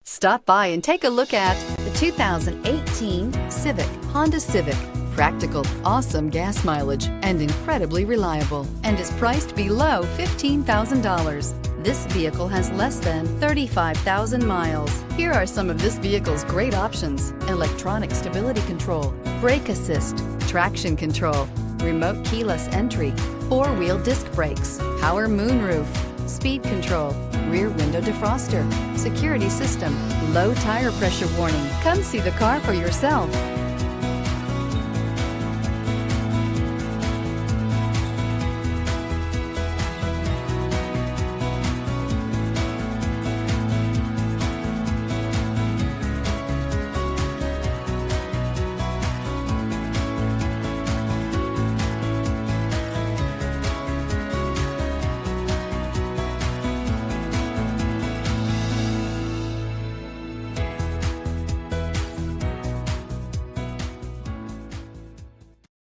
Stop by and take a look at the 2018 Civic, Honda Civic. Practical, awesome gas mileage, and incredibly reliable, and is priced below $15,000. This vehicle has less than 35,000 miles. Here are some of this vehicle's great options: electronic stability control, brake assist, traction control, remote keyless entry, four-wheel disc brakes, power moonroof, speed control, rear window defroster, security system, low tire pressure warning. Come see the car for yourself.